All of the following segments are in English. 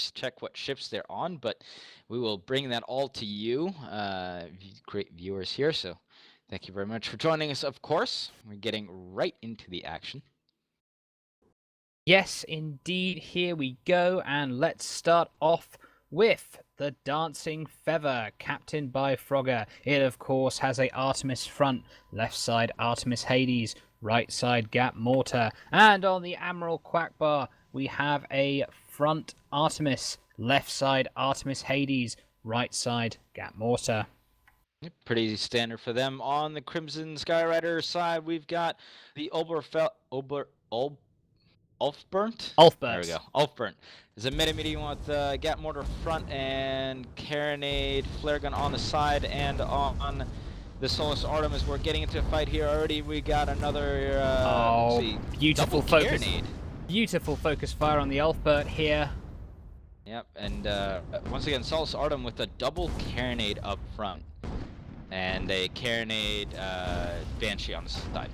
check what ships they're on, but we will bring that all to you, great viewers here. So thank you very much for joining us, of course. We're getting right into the action. Yes, indeed, here we go, and let's start off with the Dancing Feather, captained by Frogger. It, of course, has a Artemis front, left side Artemis Hades, right side Gap Mortar, and on the Admiral Quackbar, we have a front Artemis, left side Artemis Hades, right side Gap Mortar. Pretty standard for them. On the Crimson Skyrider side, we've got the Ulfburnt? There we go. Ulfburnt. There's a medium with Gap Mortar front and Carronade Flare Gun on the side, and on the Solus Artemis, we're getting into a fight here already. We got another, let's see, beautiful focus. Carronade. Beautiful focus fire on the Ulfbert here. Yep, and once again, Solus Artem with a double Carronade up front. And a Carronade Banshee on the side.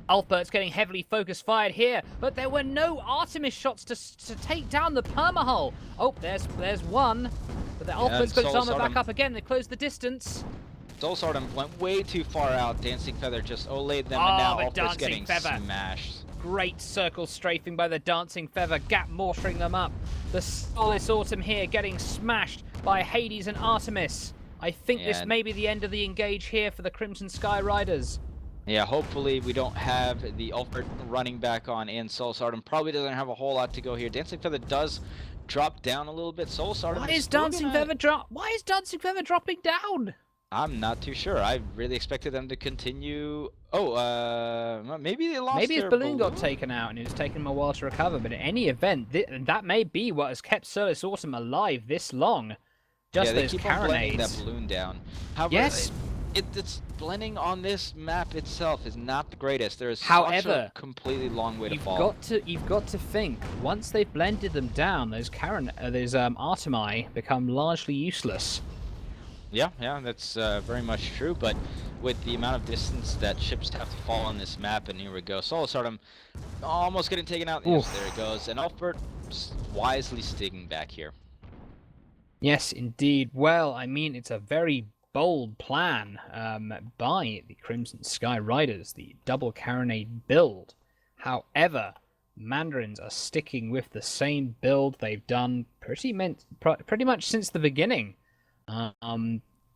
Ulfbert's getting heavily focused fired here, but there were no Artemis shots to take down the permahull. Oh, there's one, but the Ulfbert's got his armor back up again. They closed the distance. Solus Artem went way too far out. Dancing Feather just olayed them, and now Ulfbert's getting smashed. Great circle strafing by the Dancing Feather, Gap mortaring them up. The Solus Autumn here getting smashed by Hades and Artemis. I think this may be the end of the engage here for the Crimson Sky Riders. Yeah, hopefully we don't have the Ulfbert running back on, and Solus Artem probably doesn't have a whole lot to go here. Dancing Feather does drop down a little bit. Solus Artem Why is Dancing Feather dropping down? I'm not too sure. I really expected them to continue. Oh, maybe they lost. Maybe his balloon got taken out and it was taking him a while to recover. But in any event, that may be what has kept Solus Autumn alive this long. Just they keep on blending Carronades. That balloon down. However, yes, it's blending on this map itself is not the greatest. There is such a completely long way to fall. You've got to think once they've blended them down, those Artemi become largely useless. Yeah, that's very much true. But with the amount of distance that ships have to fall on this map, and here we go, Solus Artem almost getting taken out. Yes, there it goes, and Ulfbert wisely sticking back here. Yes, indeed. Well, I mean, it's a very bold plan by the Crimson Sky Riders, the double Carronade build. However, Mandarins are sticking with the same build they've done pretty much since the beginning. Yeah,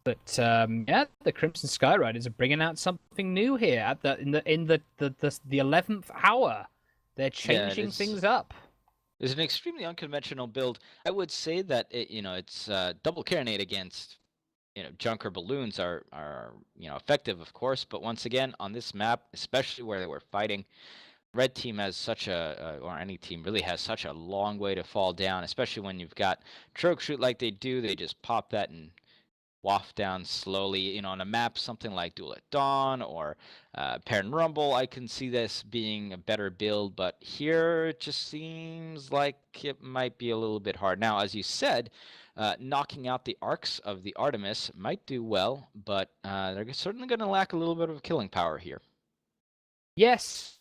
the Crimson Sky Riders are bringing out something new here in the 11th hour. They're changing things up. It's an extremely unconventional build. I would say that it's double Carronade against junker balloons are effective, of course, but once again on this map, especially where they were fighting, red team has such or any team really has such a long way to fall down, especially when you've got choke shoot like they do. They just pop that and waft down slowly. On a map something like Duel at Dawn or Parent Rumble, I can see this being a better build, but here it just seems like it might be a little bit hard. Now, as you said, knocking out the arcs of the Artemis might do well, but they're certainly going to lack a little bit of killing power here. Yes,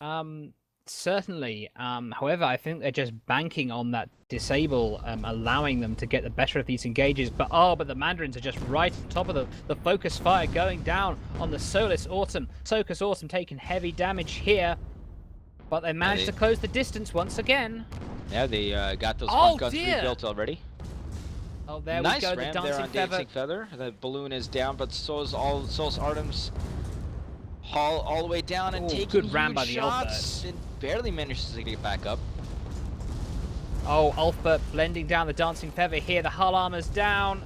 certainly. However, I think they're just banking on that disable, allowing them to get the better of these engages. But the Mandarins are just right on top of the focus fire going down on the Solus Autumn. Solus Autumn taking heavy damage here, but they managed to close the distance once again. Yeah, they got those front guns rebuilt already. Oh, there nice we go. Ram The Dancing Feather. The balloon is down, but so is Solus Artem's haul all the way down and taking good ram by the shots. And barely manages to get back up. Oh, Ulfbert blending down the Dancing Feather here. The hull armor's down.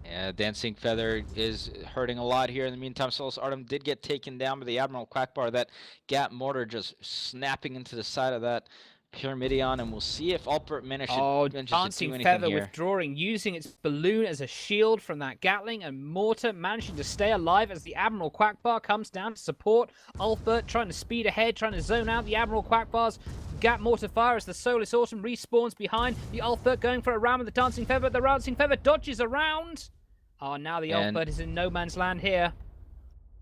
Yeah, Dancing Feather is hurting a lot here. In the meantime, Solus Artem did get taken down by the Admiral Quackbar. That Gap Mortar just snapping into the side of that Pyramidion, and we'll see if Ulfbert manages to do anything Dancing Feather withdrawing, using its balloon as a shield from that Gatling, and Mortar managing to stay alive as the Admiral Quackbar comes down to support Ulfbert, trying to speed ahead, trying to zone out the Admiral Quackbar's Gap Mortar fire as the Solus Autumn respawns behind. The Ulfbert going for a round with the Dancing Feather, but the Dancing Feather dodges around. Oh, now the Ulfbert is in no man's land here.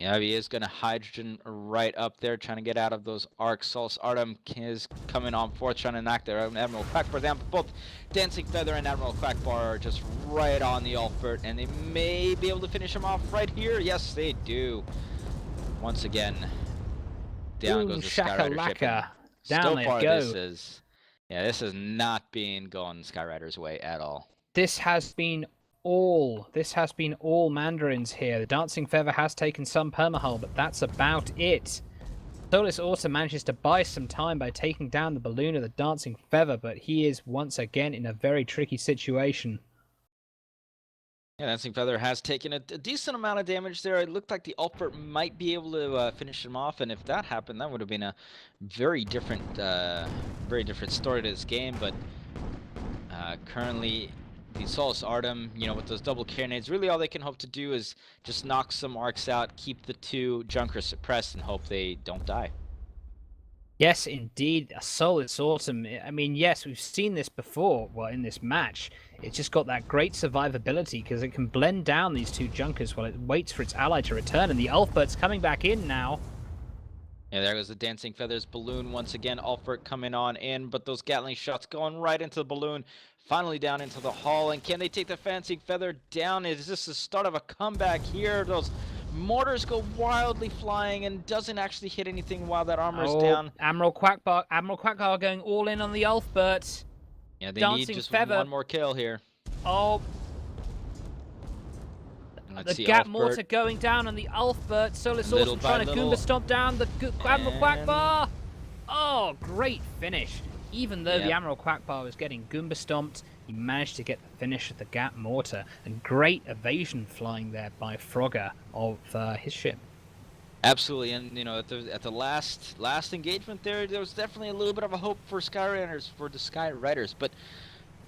Yeah, he is going to hydrogen right up there, trying to get out of those arcs. Solus Artem is coming on fourth, trying to knock their Admiral Quackbar down. But both Dancing Feather and Admiral Quackbar are just right on the Ulfbert, and they may be able to finish him off right here. Yes, they do. Once again, down Boom goes the Skyrider ship. shakalaka. Down So they far, go. this is not being going Skyrider's way at all. This has been all Mandarins here. The Dancing Feather has taken some permahull, but that's about it. Solus also manages to buy some time by taking down the balloon of the Dancing Feather, but he is once again in a very tricky situation. Yeah, Dancing Feather has taken a decent amount of damage there. It looked like the Ulfbert might be able to finish him off, and if that happened, that would have been a very different story to this game. But currently, the Solus Artem, with those double carronades, really all they can hope to do is just knock some arcs out, keep the two Junkers suppressed, and hope they don't die. Yes, indeed, a Solus Autumn. I mean, yes, we've seen this before, well, in this match. It's just got that great survivability because it can blend down these two Junkers while it waits for its ally to return, and the Ulfbert's coming back in now. Yeah, there goes the Dancing Feathers balloon once again. Ulfbert coming on in, but those Gatling shots going right into the balloon, finally down into the hull. And can they take the Dancing Feather down? Is this the start of a comeback here? Those mortars go wildly flying and doesn't actually hit anything while that armor is down. Admiral Quackbar going all in on the Ulfbert. Yeah, they Dancing need just Feather. one more kill here. Oh. Let's the see, Gap Ulfbert. Mortar going down on the Ulfbert. Solus Awesome trying to Goomba stomp down the Admiral Quackbar. Oh, great finish. Even though the Admiral Quackbar was getting Goomba stomped, he managed to get the finish of the Gap Mortar. And great evasion flying there by Frogger of his ship. Absolutely, and at the last engagement there was definitely a little bit of a hope for the Skyriders, but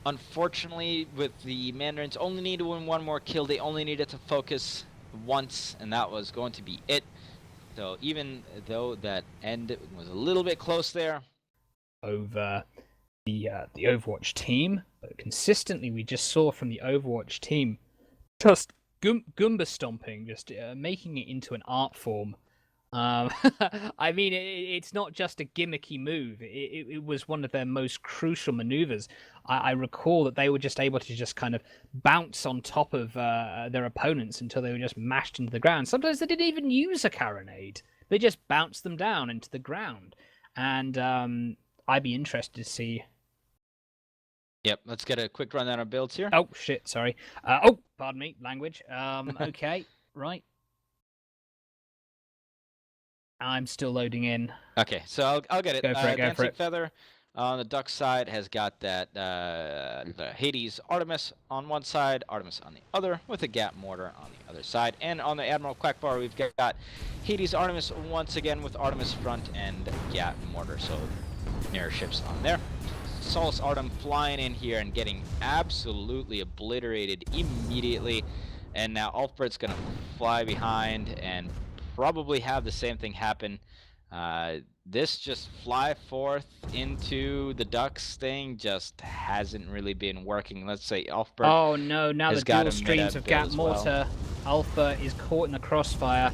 unfortunately, with the Mandarins only need to win one more kill, they only needed to focus once, and that was going to be it. So even though that end was a little bit close there, over the Overwatch team, but consistently we just saw from the Overwatch team just Goomba stomping, just making it into an art form. I mean, it's not just a gimmicky move. It was one of their most crucial maneuvers. I recall that they were just able to just kind of bounce on top of their opponents until they were just mashed into the ground. Sometimes they didn't even use a carronade. They just bounced them down into the ground. And I'd be interested to see. Yep, let's get a quick rundown of builds here. Oh, shit, sorry. Pardon me, language. Okay, right. I'm still loading in. Okay, so I'll get it. Go for it, Dancing Feather on the Duck side has got that the Hades Artemis on one side, Artemis on the other, with a Gap Mortar on the other side. And on the Admiral Quackbar, we've got Hades Artemis once again with Artemis front and Gap Mortar, so mirror ships on there. Solus Artem flying in here and getting absolutely obliterated immediately. And now Ulfbert's going to fly behind and probably have the same thing happen. This just fly forth into the Ducks thing just hasn't really been working. Let's say Ulfbert. Oh no, now the dual streams of Gap Mortar. Ulfbert is caught in the crossfire.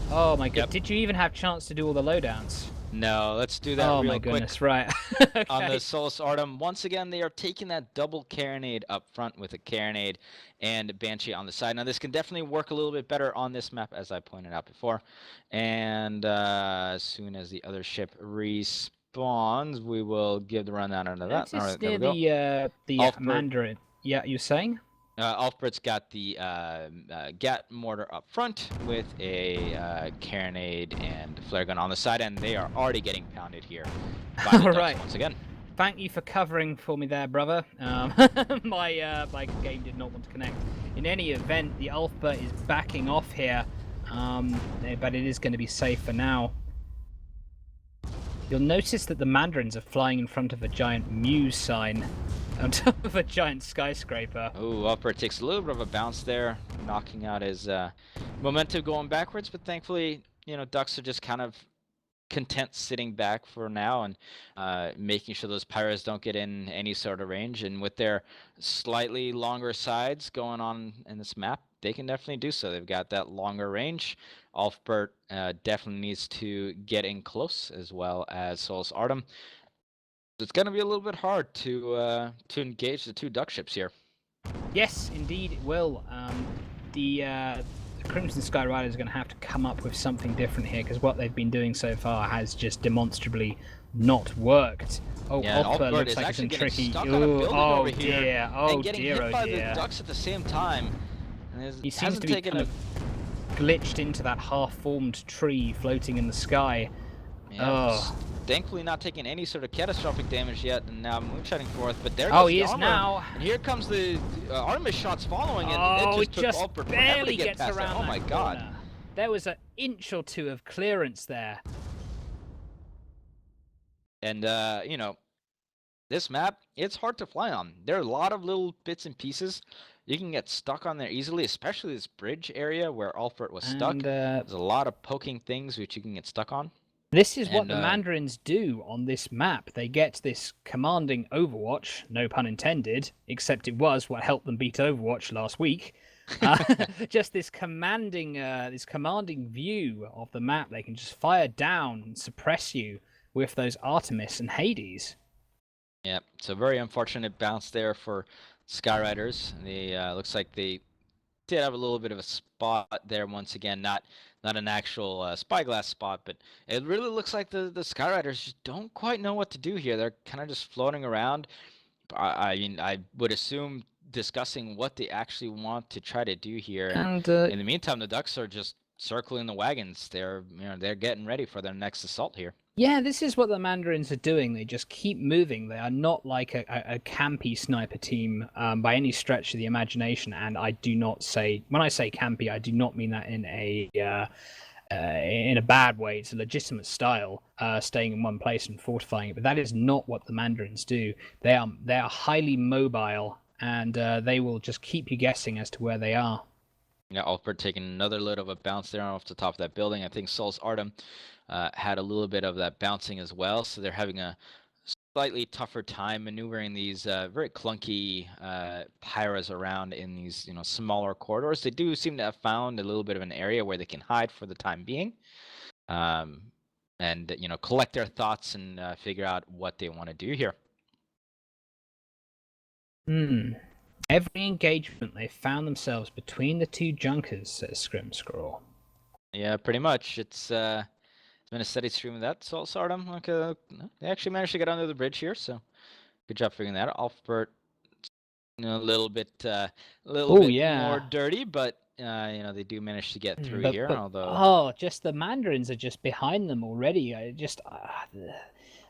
Oh my god, Yep. Did you even have chance to do all the lowdowns? No, let's do that real quick. Oh my goodness, right. Okay. On the Solus Artem, once again, they are taking that double carronade up front with a carronade and Banshee on the side. Now, this can definitely work a little bit better on this map, as I pointed out before. And as soon as the other ship respawns, we will give the rundown under that. All right, near the Mandarin. Yeah, you're saying? Ulfbert's got the Gat Mortar up front with a carronade and flare gun on the side, and they are already getting pounded here by the Ducks once again. Thank you for covering for me there, brother. My game did not want to connect. In any event, the Ulfbert is backing off here, but it is going to be safe for now. You'll notice that the Mandarins are flying in front of a giant Muse sign on top of a giant skyscraper. Ooh, Ulfbert takes a little bit of a bounce there, knocking out his momentum going backwards, but thankfully, Ducks are just kind of content sitting back for now and making sure those pyros don't get in any sort of range. And with their slightly longer sides going on in this map, they can definitely do so. They've got that longer range. Alfbert definitely needs to get in close, as well as Solus Artem. It's going to be a little bit hard to engage the two duck ships here. Yes, indeed it will. The Crimson Sky Riders are going to have to come up with something different here, because what they've been doing so far has just demonstrably not worked. Oh, Yeah, Alfbert looks is like it's in actually tricky. stuck on a building Oh over here dear! Oh and getting dear! hit Oh by dear! the ducks at the same time. And He seems hasn't to be taken kind of glitched into that half-formed tree floating in the sky. Oh. Thankfully not taking any sort of catastrophic damage yet, and now moonshining forth, but there Oh, goes he the is armor. now. And here comes the Artemis shots following, and Oh, it just took Alfbert forever barely to get gets past around that. Oh that my god. corner. There was an inch or two of clearance there. And, you know, this map, it's hard to fly on. There are a lot of little bits and pieces. You can get stuck on there easily, especially this bridge area where Alfbert was stuck. There's a lot of poking things which you can get stuck on. This is what the Mandarins do on this map. They get this commanding Overwatch, no pun intended, except it was what helped them beat Overwatch last week. Just this commanding view of the map. They can just fire down and suppress you with those Artemis and Hades. Yeah, so very unfortunate bounce there for Skyriders. They looks like they did have a little bit of a spot there once again, not an actual spyglass spot, but it really looks like the Skyriders just don't quite know what to do here. They're kind of just floating around. I mean, I would assume discussing what they actually want to try to do here. And in the meantime, the Ducks are just circling the wagons. They're getting ready for their next assault here. Yeah, this is what the Mandarins are doing. They just keep moving. They are not like a campy sniper team by any stretch of the imagination. And I do not say, when I say campy, I do not mean that in a bad way. It's a legitimate style, staying in one place and fortifying it. But that is not what the Mandarins do. They are highly mobile, and they will just keep you guessing as to where they are. Yeah, Alfred taking another load of a bounce there off the top of that building. I think Sol's Artem had a little bit of that bouncing as well, so they're having a slightly tougher time maneuvering these very clunky pyros around in these smaller corridors. They do seem to have found a little bit of an area where they can hide for the time being, and collect their thoughts and figure out what they want to do here. Every engagement, they found themselves between the two junkers, says Scrimscrawl. Yeah, pretty much. It's been a steady stream of that. So Artem, they actually managed to get under the bridge here, so good job figuring that out. Alfbert, a little bit more dirty, but they do manage to get through here. Although just the Mandarins are just behind them already.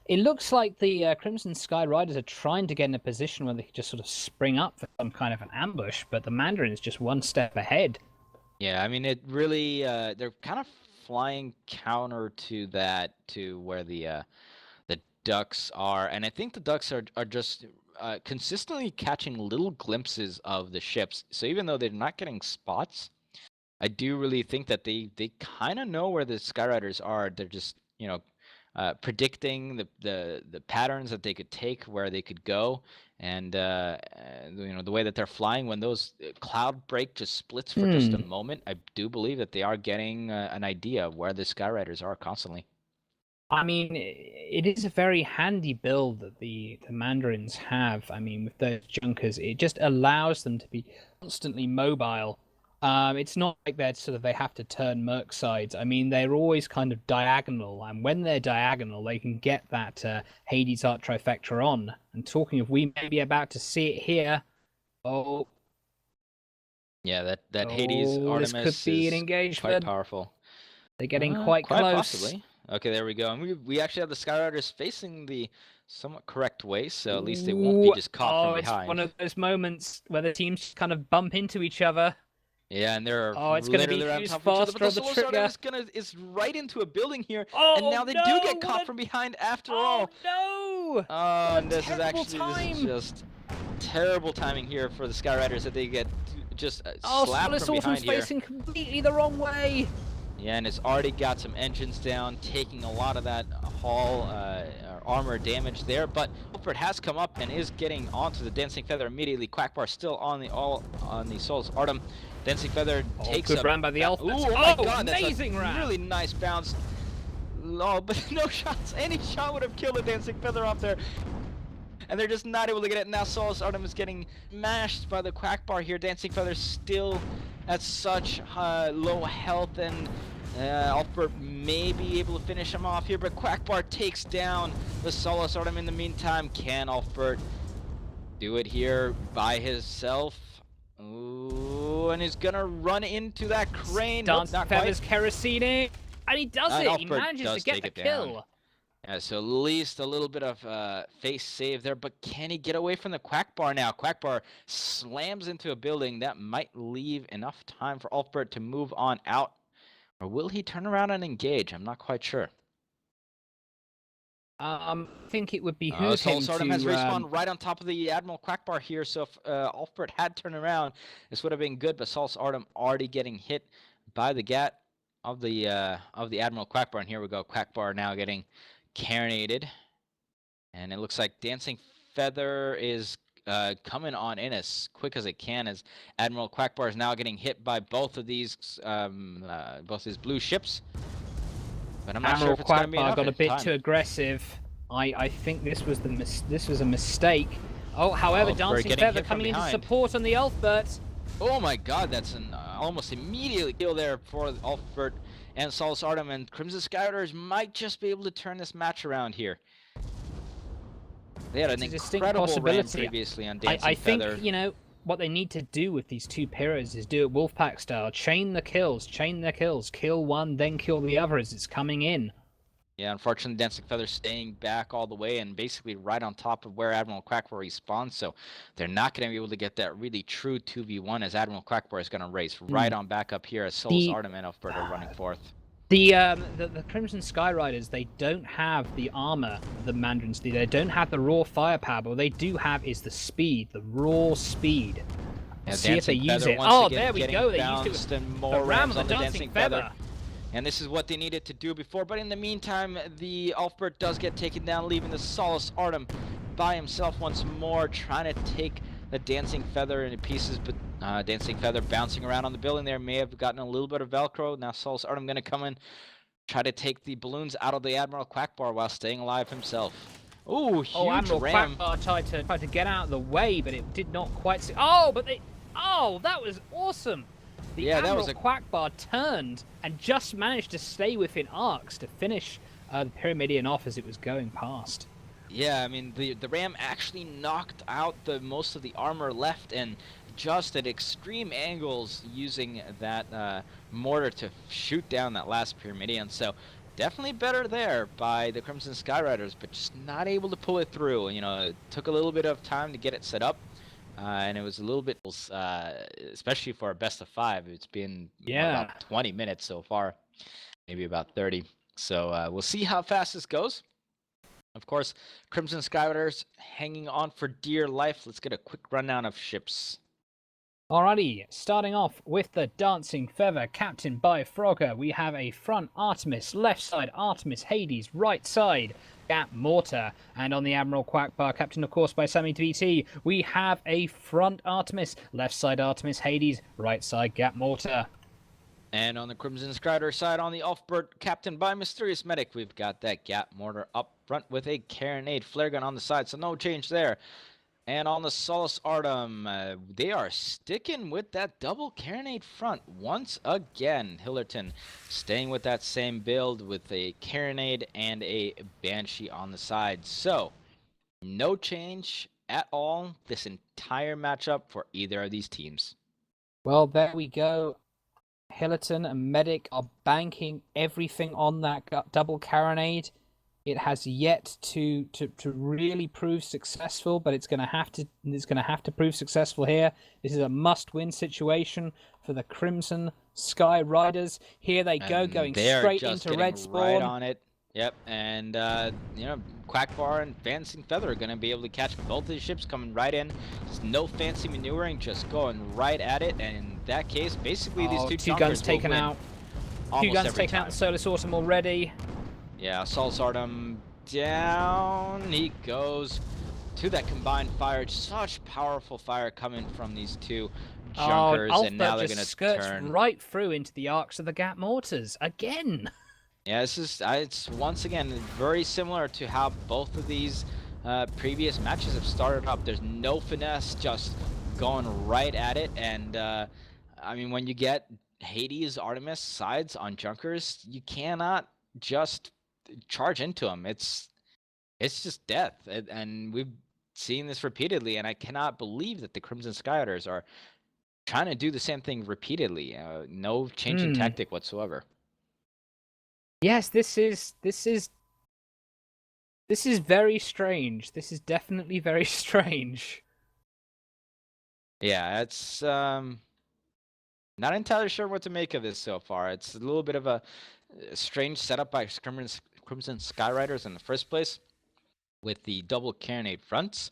It looks like the Crimson Sky Riders are trying to get in a position where they can just sort of spring up for some kind of an ambush, but the Mandarins just one step ahead. Yeah, I mean, it really, they're kind of flying counter to that, to where the Ducks are, and I think the Ducks are just consistently catching little glimpses of the ships. So even though they're not getting spots, I do really think that they kind of know where the Skyriders are. They're just predicting the patterns that they could take, where they could go, and the way that they're flying. When those cloud break just splits for just a moment, I do believe that they are getting an idea of where the Skyriders are constantly. I mean, it is a very handy build that the Mandarins have. I mean, with those junkers, it just allows them to be constantly mobile. It's not like they have to turn merc sides. I mean, they're always kind of diagonal, and when they're diagonal, they can get that Hades Art trifecta on. And talking of, we may be about to see it here. Oh, yeah, that Hades Artemis this could be an engagement. Quite powerful. They're getting quite close. Possibly. Okay, there we go. And we actually have the Skyriders facing the somewhat correct way, so at least they won't be just caught from behind. It's one of those moments where the teams kind of bump into each other. Yeah, and they're it's going to be who's faster on the trigger. Is right into a building here, oh, and now they do get caught from behind after all. No! Oh, and this is just terrible timing here for the Skyriders, that they get just slapped from behind here. Facing completely the wrong way. Yeah, and it's already got some engines down, taking a lot of that hull armor damage there. But Alfred has come up and is getting onto the Dancing Feather immediately. Quackbar still on the Souls Artem. Dancing Feather takes good ram by the Alpha. Ooh, oh my god, amazing that's a ram! really nice bounce. Oh, but no shots. Any shot would have killed a Dancing Feather off there. And they're just not able to get it. Now Souls Artem is getting mashed by the Quackbar here. Dancing Feather still at such low health, and Alfred may be able to finish him off here, but Quackbar takes down the Souls Artem in the meantime. Can Alfred do it here by himself? Ooh, and he's gonna run into that crane. Dance nope, not Feathers quite. Kerosene, and he does it. He Alfred manages does to get take the it kill. down. Yeah, so at least a little bit of face save there, but can he get away from the Quackbar now? Quackbar slams into a building. That might leave enough time for Alfred to move on out. Or will he turn around and engage? I'm not quite sure. I think it would behoove him Souls Artem to... has respawned right on top of the Admiral Quackbar here, so if Alfred had turned around, this would have been good, but Souls Artem already getting hit by the gat of the Admiral Quackbar, and here we go. Quackbar now getting carronated, and it looks like Dancing Feather is coming on in as quick as it can, as Admiral Quackbar is now getting hit by both of these blue ships. But I'm not Admiral sure if it's going to be Quackbar enough got a bit time. too aggressive. I think this was a mistake. Oh, however, Dancing Feather coming in to support on the Elfbert. Oh my god, that's an almost immediate kill there for Alfred and Souls Artem, and Crimson Skyriders might just be able to turn this match around here. They had an incredible run previously on Dancing Feather. I think, you know, what they need to do with these two Pyrrhos is do it Wolfpack style. Chain their kills. Kill one, then kill the other as it's coming in. Yeah, unfortunately, Dancing Feather staying back all the way and basically right on top of where Admiral Quackbar respawns, so they're not going to be able to get that really true 2v1 as Admiral Quackbar is going to race right on back up here as Souls Artem and Elfbert are running forth. The Crimson Skyriders, they don't have the armor of the Mandarins do. They don't have the raw firepower, but what they do have is the speed, the raw speed. Yeah, see if they use it. Oh, there we go. They used it with the ram of the Dancing Feather. And this is what they needed to do before, but in the meantime, the Alfbert does get taken down, leaving the Souls Artem by himself once more, trying to take the Dancing Feather into pieces, but Dancing Feather bouncing around on the building there may have gotten a little bit of Velcro. Now Souls Artem going to come in, try to take the balloons out of the Admiral Quackbar while staying alive himself. Ooh, huge Admiral ram. Quackbar tried to get out of the way, but it did not quite see. Oh, but they... Oh, that was awesome. The Admiral Quackbar turned and just managed to stay within arcs to finish the Pyramidion off as it was going past. Yeah, I mean, the ram actually knocked out most of the armor left, and just at extreme angles using that mortar to shoot down that last Pyramidion. So definitely better there by the Crimson Skyriders, but just not able to pull it through. You know, it took a little bit of time to get it set up. And it was a little bit, especially for a best of 5. It's been about 20 minutes so far, maybe about 30. So we'll see how fast this goes. Of course, Crimson Skyriders hanging on for dear life. Let's get a quick rundown of ships. Alrighty, starting off with the Dancing Feather, captained by Frogger. We have a front Artemis, left side Artemis Hades, right side Gat Mortar. And on the Admiral Quackbar, captained of course by Sammy BT, we have a front Artemis, left side Artemis Hades, right side Gat Mortar. And on the Crimson Skyrider side, on the Elfbert, captained by Mysterious Medic, we've got that Gat Mortar up front with a Carronade flare gun on the side, so no change there. And on the Souls Artem, they are sticking with that double Carronade front once again. Hillerton staying with that same build with a Carronade and a Banshee on the side. So, no change at all this entire matchup for either of these teams. Well, there we go. Hillerton and Medic are banking everything on that double Carronade. It has yet to really prove successful, but it's going to have to prove successful here. This is a must-win situation for the Crimson Sky Riders. Here they go, going straight into red spawn. Right on it. Yep, and you know, Quackbar and Dancing Feather are going to be able to catch both of the ships coming right in. Just no fancy maneuvering, just going right at it. And in that case, basically these two guns taken will win. out. Two almost guns every taking out time. the Solus Autumn already. Yeah, Solus Artem down. He goes to that combined fire. Such powerful fire coming from these two Oh, and junkers, and now Alpha they're just gonna skirts turn. right through into the arcs of the Gap mortars again. Yeah, this is it's once again very similar to how both of these previous matches have started up. There's no finesse, just going right at it. And I mean, when you get Hades, Artemis sides on junkers, you cannot just charge into them. It's just death, and we've seen this repeatedly. And I cannot believe that the Crimson Skyriders are trying to do the same thing repeatedly. No change in tactic whatsoever. Yes, this is very strange. This is definitely very strange. Yeah, it's not entirely sure what to make of this so far. It's a little bit of a strange setup by Crimson Skyriders in the first place, with the double carronade fronts.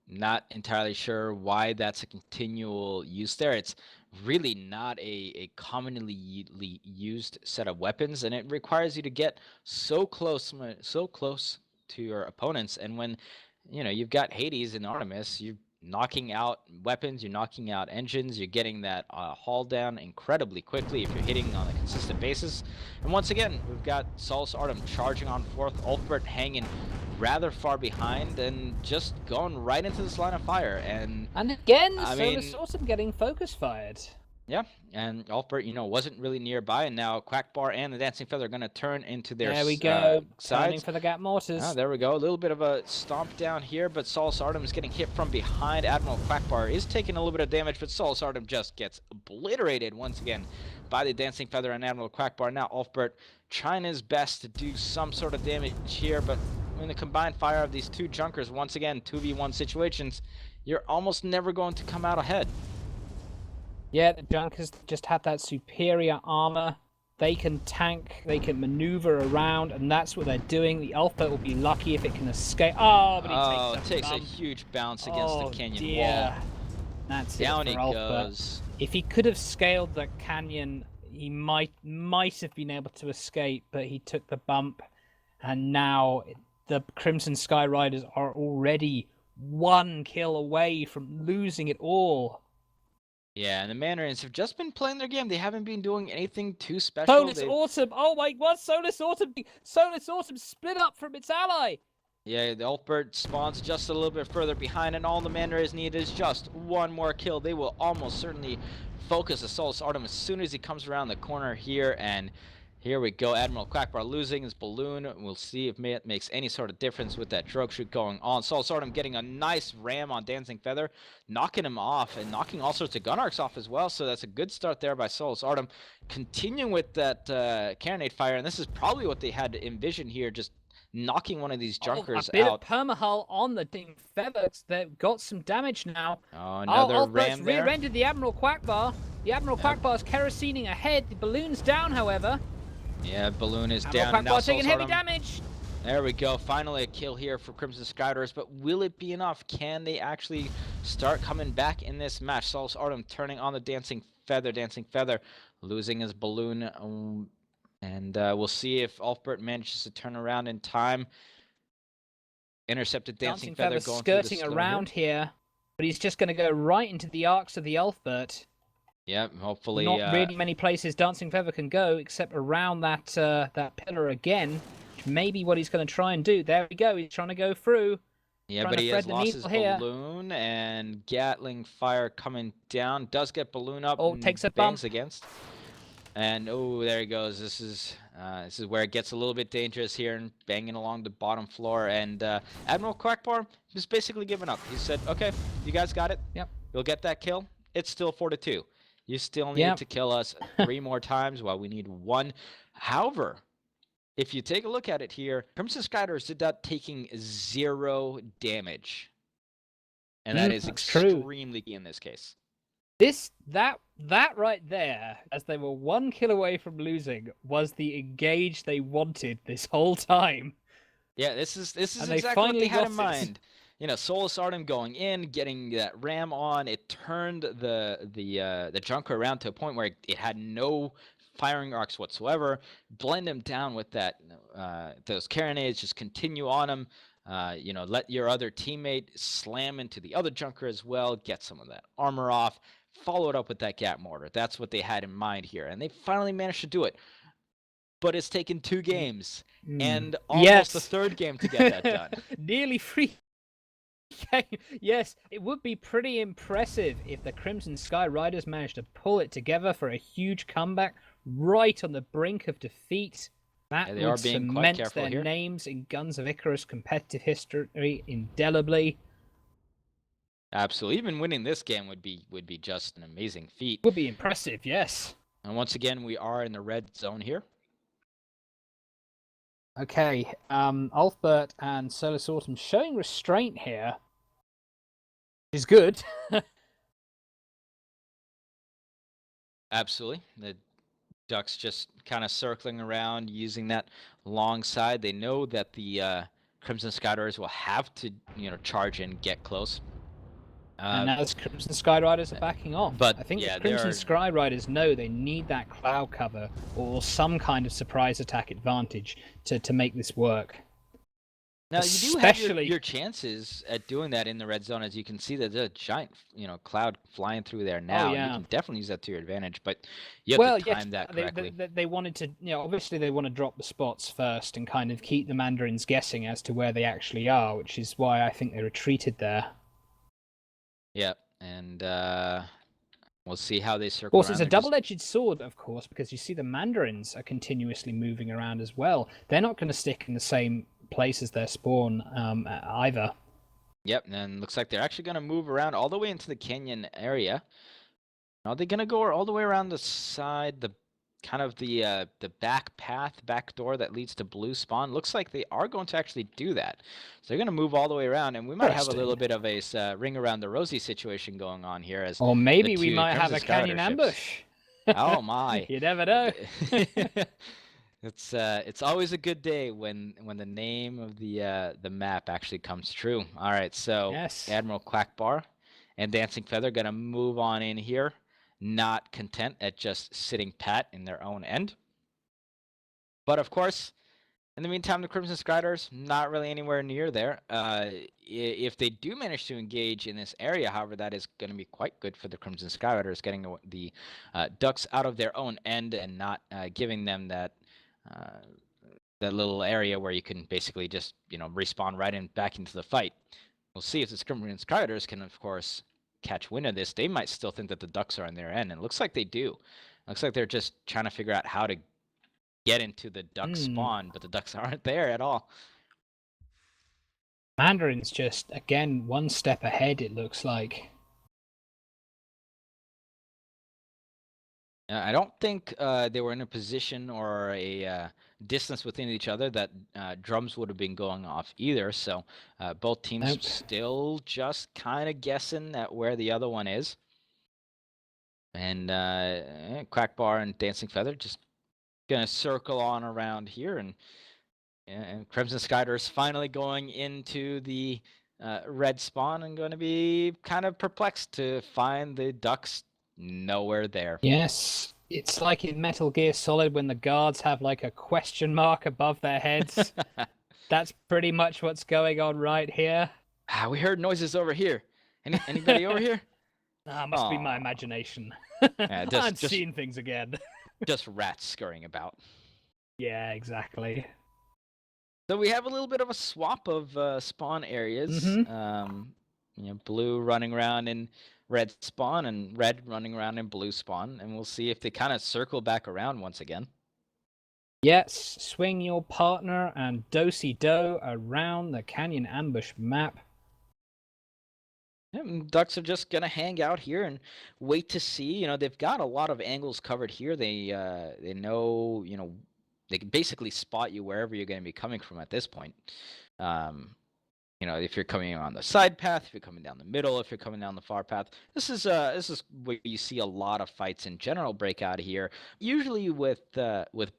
Not entirely sure why that's a continual use there. It's really not a commonly used set of weapons, and it requires you to get so close to your opponents. And when you've got Hades and Artemis, you're knocking out weapons, you're knocking out engines, you're getting that haul down incredibly quickly if you're hitting on a consistent basis. And once again, we've got Solus Artem charging on fourth, Ulfbert hanging rather far behind and just going right into this line of fire. And again, I Solus mean, Autumn getting focus fired. yeah, and Ulfbert, wasn't really nearby, and now Quackbar and the Dancing Feather are going to turn into their There we go, turning sides. for the Gap mortars. Ah, there we go. A little bit of a stomp down here, but Solus Artem is getting hit from behind. Admiral Quackbar is taking a little bit of damage, but Solus Artem just gets obliterated once again by the Dancing Feather and Admiral Quackbar. Now Ulfbert trying his best to do some sort of damage here, but in the combined fire of these two junkers, once again, 2v1 situations, you're almost never going to come out ahead. Yeah, the junkers just have that superior armor. They can tank, they can maneuver around, and that's what they're doing. The Ulfbert will be lucky if it can escape. Oh, but he takes a huge bounce against the canyon wall. That's down it for he Ulfbert. goes. If he could have scaled the canyon, he might have been able to escape, but he took the bump, and now the Crimson Sky Riders are already 1 kill away from losing it all. Yeah, and the Mandarins have just been playing their game. They haven't been doing anything too special. Solus Autumn! Oh my god, Solus Autumn! Solus Autumn split up from its ally! Yeah, the Ulfbert spawns just a little bit further behind, and all the Mandarins need is just one more kill. They will almost certainly focus the Solus Artem as soon as he comes around the corner here, and here we go. Admiral Quackbar losing his balloon. We'll see if it makes any sort of difference with that drogue shoot going on. Solus Artem getting a nice ram on Dancing Feather, knocking him off and knocking all sorts of gun arcs off as well. So that's a good start there by Solus Artem. Continuing with that carronade fire, and this is probably what they had to envision here, just knocking one of these junkers a bit out. of permahull on the Dancing Feather. They've got some damage now. Oh, another ram there. Rear-ended the Admiral Quackbar. The Admiral Quackbar's kerosening ahead. The balloon's down, however. Yeah, balloon is Admiral down. Now Quackbar taking heavy Artem. damage. There we go. Finally a kill here for Crimson Skyriders, but will it be enough? Can they actually start coming back in this match? Solus Artem turning on the Dancing Feather, losing his balloon. And we'll see if Ulfbert manages to turn around in time. Intercepted Dancing Feather going skirting through the around here, but he's just going to go right into the arcs of the Ulfbert. Yep, hopefully. Not really many places Dancing Feather can go except around that that pillar again, which may be what he's going to try and do. There we go. He's trying to go through. Yeah, but he has lost his balloon, and Gatling fire coming down. Does get balloon up. Oh, takes a bump against. And oh, there he goes. This is where it gets a little bit dangerous here, and banging along the bottom floor. And Admiral Quackbar just basically given up. He said, "Okay, you guys got it. Yep. You'll get that kill. It's still 4-2. You still need to kill us 3 more times while we need 1. However, if you take a look at it here, Crimson Skyriders did that taking 0 damage. And that is extremely key in this case. That right there, as they were 1 kill away from losing, was the engage they wanted this whole time. Yeah, this is exactly what they had in mind. Solus Artem going in, getting that ram on. It turned the junker around to a point where it had no firing arcs whatsoever. Blend them down with those carronades. Just continue on them. Let your other teammate slam into the other junker as well. Get some of that armor off. Follow it up with that gap mortar. That's what they had in mind here, and they finally managed to do it. But it's taken 2 games and almost a Yes. third game to get that done. Nearly 3 Yes, it would be pretty impressive if the Crimson Sky Riders managed to pull it together for a huge comeback right on the brink of defeat. That Yeah, they would are being quite cement careful their here. names in Guns of Icarus competitive history indelibly. Absolutely. Even winning this game would be just an amazing feat. Would be impressive, yes. And once again, we are in the red zone here. Okay, Ulfbert and Solus Autumn showing restraint here. Which is good. Absolutely. The Ducks just kind of circling around using that long side. They know that the Crimson Skyriders will have to, charge in, get close. And as Crimson Sky Riders are backing off. But I think yeah, the Crimson Sky Riders know they need that cloud cover or some kind of surprise attack advantage to make this work. Now you do have your chances at doing that in the red zone, as you can see that there's a giant, cloud flying through there now. Oh, yeah. You can definitely use that to your advantage, but you have to time that correctly. They wanted to, obviously they want to drop the spots first and kind of keep the Mandarins guessing as to where they actually are, which is why I think they retreated there. Yeah, and we'll see how they circle. Of course, it's a double-edged sword, of course, because you see the Mandarins are continuously moving around as well. They're not going to stick in the same place as their spawn either. Yep, and looks like they're actually going to move around all the way into the canyon area. Are they going to go all the way around the side, the back path, back door that leads to blue spawn? Looks like they are going to actually do that. So they're going to move all the way around, and we might have a little bit of a ring around the rosy situation going on here. Or maybe we might have a canyon ambush. Oh my! You never know. It's always a good day when the name of the map actually comes true. All right, so yes. Admiral Quackbar and Dancing Feather gonna move on in here, not content at just sitting pat in their own end. But of course, in the meantime, the Crimson Skyders not really anywhere near there. If they do manage to engage in this area, however, that is going to be quite good for the Crimson Skyders, getting the Ducks out of their own end and not giving them that little area where you can basically just respawn right in back into the fight. We'll see if the Crimson Skyders can, of course, catch wind of this. They might still think that the Ducks are on their end, and it looks like they do. It looks like they're just trying to figure out how to get into the duck spawn, but the ducks aren't there at all. Mandarin's just, again, one step ahead, it looks like. I don't think they were in a position or a distance within each other that drums would have been going off either, so both teams still just kind of guessing at where the other one is. And Quackbar and Dancing Feather just gonna circle on around here, and Crimson Skyders finally going into the red spawn and going to be kind of perplexed to find the ducks nowhere there. Yes, it's like in Metal Gear Solid when the guards have like a question mark above their heads. That's pretty much what's going on right here. We heard noises over here. Anybody over here? Must be my imagination. Yeah, I'm seeing things again. Just rats scurrying about. Yeah, exactly. So we have a little bit of a swap of spawn areas. Blue running around in red spawn and red running around in blue spawn, and we'll see if they kind of circle back around once again. Yes, swing your partner and do-si-do around the canyon ambush map. Ducks are just gonna hang out here and wait to see. They've got a lot of angles covered here. They know, they can basically spot you wherever you're going to be coming from at this point. If you're coming on the side path, if you're coming down the middle, if you're coming down the far path. This is where you see a lot of fights in general break out here. Usually with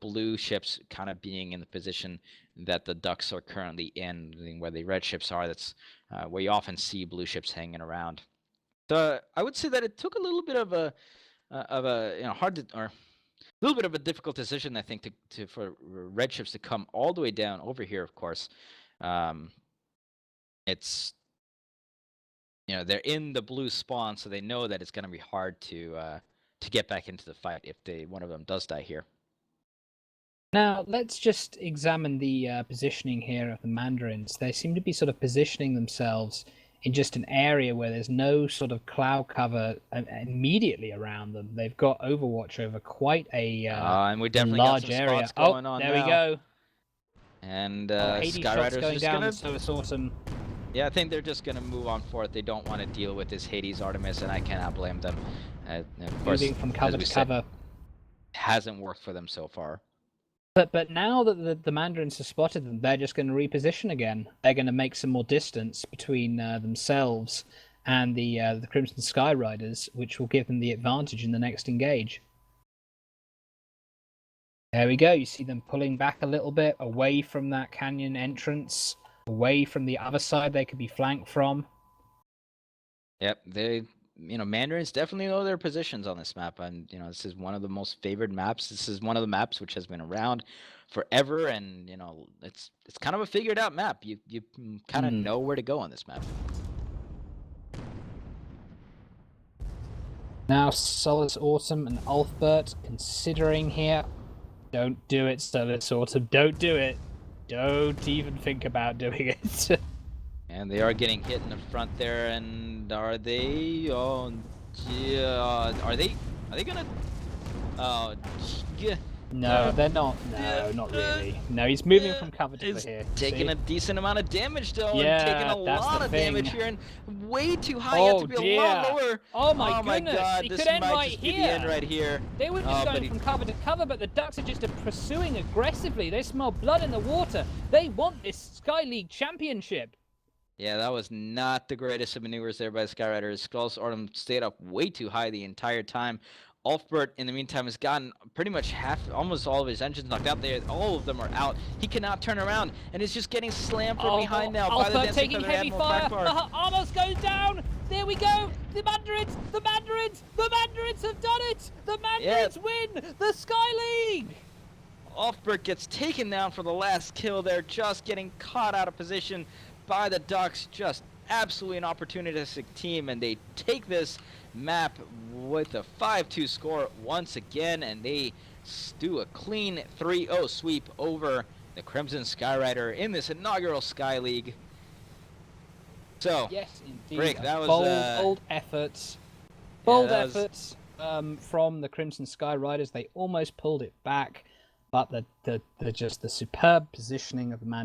blue ships kind of being in the position that the Ducks are currently in, where the red ships are. That's where you often see blue ships hanging around. So I would say that it took a little bit of a hard to, or little bit of a difficult decision, I think, for red chips to come all the way down over here. Of course, um, it's they're in the blue spawn, so they know that it's going to be hard to get back into the fight if one of them does die here. Now, let's just examine the positioning here of the Mandarins. They seem to be sort of positioning themselves in just an area where there's no sort of cloud cover immediately around them. They've got Overwatch over quite And we definitely got large some area. spots going on there now. we go. And Hades shot's Skyrider's going just down, gonna. so it's awesome. Yeah, I think they're just gonna move on for it. They don't want to deal with this Hades Artemis, and I cannot blame them. Of course, Moving from cover to cover. Hasn't worked for them so far. But now that the Mandarins have spotted them, they're just going to reposition again. They're going to make some more distance between themselves and the Crimson Sky Riders, which will give them the advantage in the next engage. There we go. You see them pulling back a little bit away from that canyon entrance, away from the other side they could be flanked from. Yep, Mandarins definitely know their positions on this map, and this is one of the most favored maps. This is one of the maps which has been around forever, and it's kind of a figured out map. You kind of know where to go on this map. Now, Solus Autumn and Ulfbert considering here. Don't do it, Solus Autumn. Don't do it. Don't even think about doing it. And they are getting hit in the front there, and are they? Oh, yeah. Are they gonna? Oh, yeah. No, they're not. No, not really. No, he's moving from cover to cover here. Taking See? a decent amount of damage though, Yeah, and taking a that's lot the of thing. damage here, and way too high. You have to be a lot lower. Oh my goodness! God, He this could end might right just be the here. end right here. They were just going from cover to cover, but the Ducks are just pursuing aggressively. They smell blood in the water. They want this Sky League championship. Yeah, that was not the greatest of maneuvers there by the Skyriders. Solus Autumn stayed up way too high the entire time. Ulfbert, in the meantime, has gotten pretty much almost all of his engines knocked out there. All of them are out. He cannot turn around, and is just getting slammed from behind now by the dancing taking feather heavy Admiral fire. Backbar. Almost goes down. There we go. The Mandarins have done it. The Mandarins win the Sky League. Ulfbert gets taken down for the last kill there, just getting caught out of position by the Ducks. Just absolutely an opportunistic team, and they take this map with a 5-2 score once again, and they do a clean 3-0 sweep over the Crimson Skyrider in this inaugural Sky League. So, yes, indeed, Rick, that was bold efforts. Bold efforts from the Crimson Sky Riders. They almost pulled it back, but the superb positioning of the Man